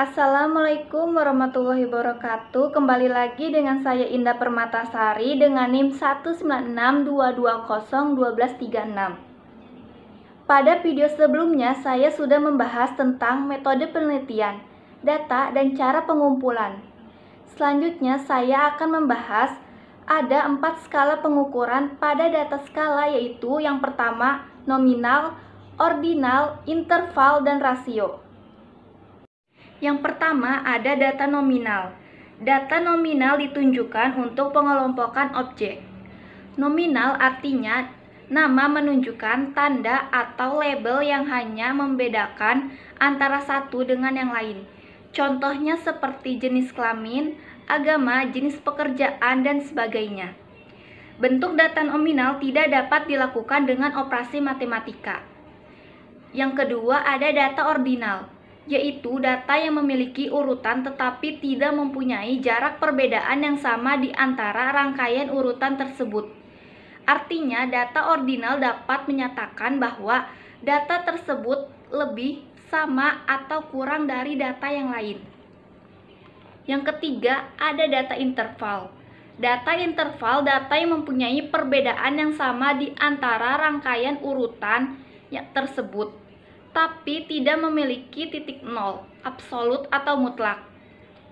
Assalamualaikum warahmatullahi wabarakatuh. Kembali lagi dengan saya Indah Permatasari dengan NIM 19622011236. Pada video sebelumnya saya sudah membahas tentang metode penelitian, data, dan cara pengumpulan. Selanjutnya saya akan membahas ada 4 skala pengukuran pada data skala, yaitu yang pertama nominal, ordinal, interval, dan rasio. Yang pertama ada data nominal. Data nominal ditunjukkan untuk pengelompokan objek. Nominal artinya nama menunjukkan tanda atau label yang hanya membedakan antara satu dengan yang lain. Contohnya seperti jenis kelamin, agama, jenis pekerjaan, dan sebagainya. Bentuk data nominal tidak dapat dilakukan dengan operasi matematika. Yang kedua ada data ordinal, yaitu data yang memiliki urutan tetapi tidak mempunyai jarak perbedaan yang sama di antara rangkaian urutan tersebut. Artinya, data ordinal dapat menyatakan bahwa data tersebut lebih, sama, atau kurang dari data yang lain. Yang ketiga, ada data interval. Data interval data yang mempunyai perbedaan yang sama di antara rangkaian urutan yang tersebut, tapi tidak memiliki titik nol, absolut atau mutlak.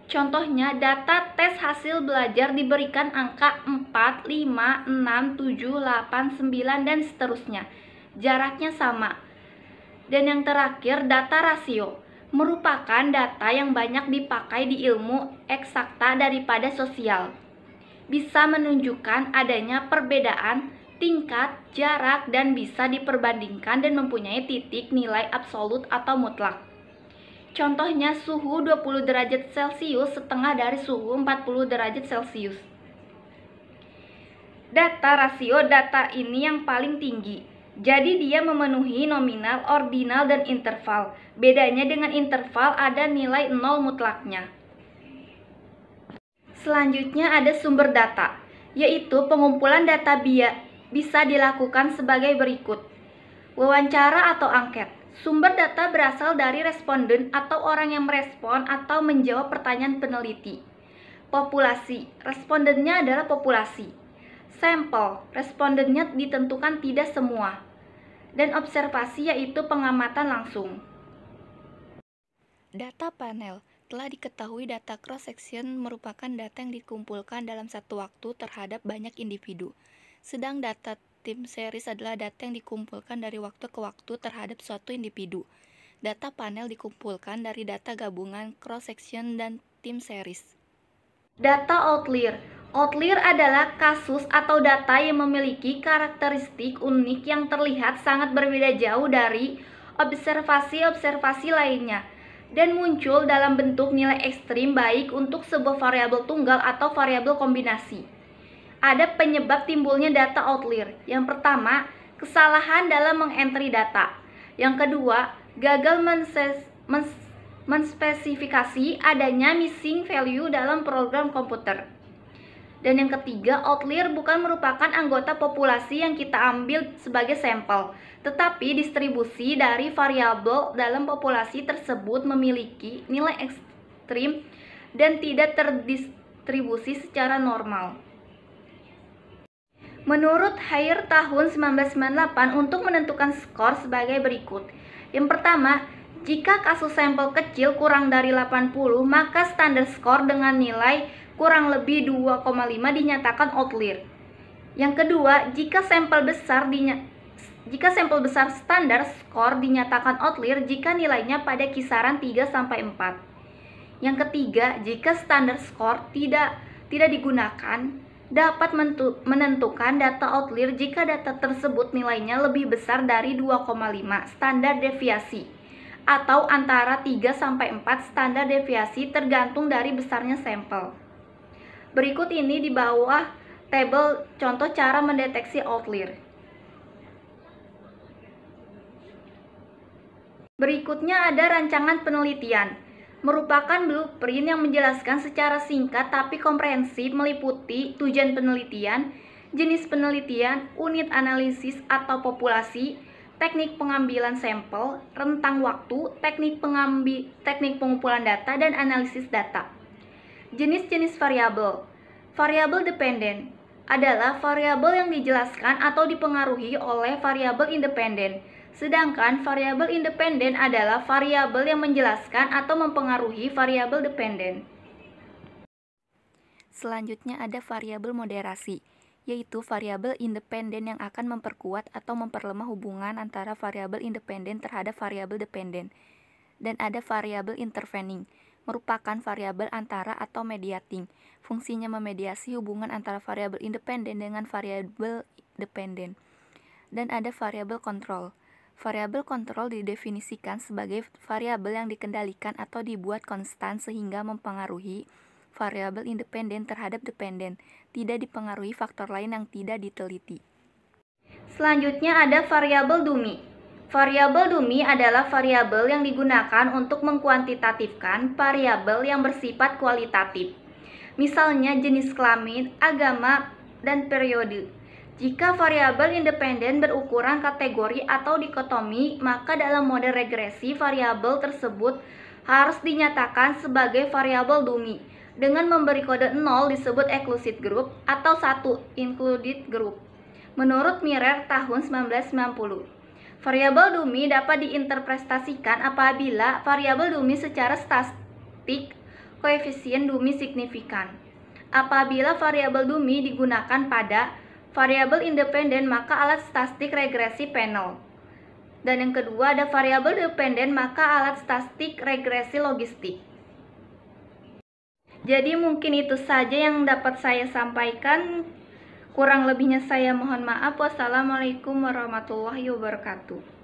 Contohnya, data tes hasil belajar diberikan angka 4, 5, 6, 7, 8, 9, dan seterusnya. Jaraknya sama. Dan yang terakhir, data rasio. Merupakan data yang banyak dipakai di ilmu eksakta daripada sosial. Bisa menunjukkan adanya perbedaan tingkat, jarak, dan bisa diperbandingkan dan mempunyai titik nilai absolut atau mutlak. Contohnya suhu 20 derajat Celcius setengah dari suhu 40 derajat Celcius. Data rasio data ini yang paling tinggi. Jadi dia memenuhi nominal, ordinal, dan interval. Bedanya dengan interval ada nilai 0 mutlaknya. Selanjutnya ada sumber data, yaitu pengumpulan data bisa dilakukan sebagai berikut. Wawancara atau angket. Sumber data berasal dari responden atau orang yang merespon atau menjawab pertanyaan peneliti. Populasi. Respondennya adalah populasi. Sampel. Respondennya ditentukan tidak semua. Dan observasi yaitu pengamatan langsung. Data panel. Telah diketahui data cross-section merupakan data yang dikumpulkan dalam satu waktu terhadap banyak individu. Sedang data time series adalah data yang dikumpulkan dari waktu ke waktu terhadap suatu individu. Data panel dikumpulkan dari data gabungan cross-section dan time series. Data outlier. Outlier adalah kasus atau data yang memiliki karakteristik unik yang terlihat sangat berbeda jauh dari observasi-observasi lainnya dan muncul dalam bentuk nilai ekstrim baik untuk sebuah variabel tunggal atau variabel kombinasi. Ada penyebab timbulnya data outlier. Yang pertama, kesalahan dalam mengentry data. Yang kedua, gagal menspesifikasi adanya missing value dalam program komputer. Dan yang ketiga, outlier bukan merupakan anggota populasi yang kita ambil sebagai sampel, tetapi distribusi dari variabel dalam populasi tersebut memiliki nilai ekstrim dan tidak terdistribusi secara normal. Menurut Haier tahun 1998 untuk menentukan skor sebagai berikut. Yang pertama, jika kasus sampel kecil kurang dari 80, maka standar skor dengan nilai kurang lebih 2,5 dinyatakan outlier. Yang kedua, jika sampel besar standar skor dinyatakan outlier jika nilainya pada kisaran 3-4. Yang ketiga, jika standar skor tidak digunakan, dapat menentukan data outlier jika data tersebut nilainya lebih besar dari 2,5 standar deviasi atau antara 3-4 standar deviasi tergantung dari besarnya sampel. Berikut ini di bawah tabel contoh cara mendeteksi outlier. Berikutnya ada rancangan penelitian. Merupakan blueprint yang menjelaskan secara singkat tapi komprehensif meliputi tujuan penelitian, jenis penelitian, unit analisis atau populasi, teknik pengambilan sampel, rentang waktu, teknik pengumpulan data, dan analisis data. Jenis-jenis variabel. Variabel dependen adalah variabel yang dijelaskan atau dipengaruhi oleh variabel independen. Sedangkan variabel independen adalah variabel yang menjelaskan atau mempengaruhi variabel dependen. Selanjutnya ada variabel moderasi, yaitu variabel independen yang akan memperkuat atau memperlemah hubungan antara variabel independen terhadap variabel dependen. Dan ada variabel intervening, merupakan variabel antara atau mediating. Fungsinya memediasi hubungan antara variabel independen dengan variabel dependen. Dan ada variabel kontrol. Variabel kontrol didefinisikan sebagai variabel yang dikendalikan atau dibuat konstan sehingga mempengaruhi variabel independen terhadap dependen, tidak dipengaruhi faktor lain yang tidak diteliti. Selanjutnya ada variabel dummy. Variabel dummy adalah variabel yang digunakan untuk mengkuantitatifkan variabel yang bersifat kualitatif. Misalnya jenis kelamin, agama, dan periode. Jika variabel independen berukuran kategori atau dikotomi, maka dalam model regresi variabel tersebut harus dinyatakan sebagai variabel dummy dengan memberi kode 0 disebut exclusive group atau 1 included group. Menurut Mirer tahun 1990, variabel dummy dapat diinterpretasikan apabila variabel dummy secara statistik koefisien dummy signifikan. Apabila variabel dummy digunakan pada variabel independen, maka alat statistik regresi panel. Dan yang kedua ada variabel dependen, maka alat statistik regresi logistik. Jadi mungkin itu saja yang dapat saya sampaikan. Kurang lebihnya saya mohon maaf. Wassalamualaikum warahmatullahi wabarakatuh.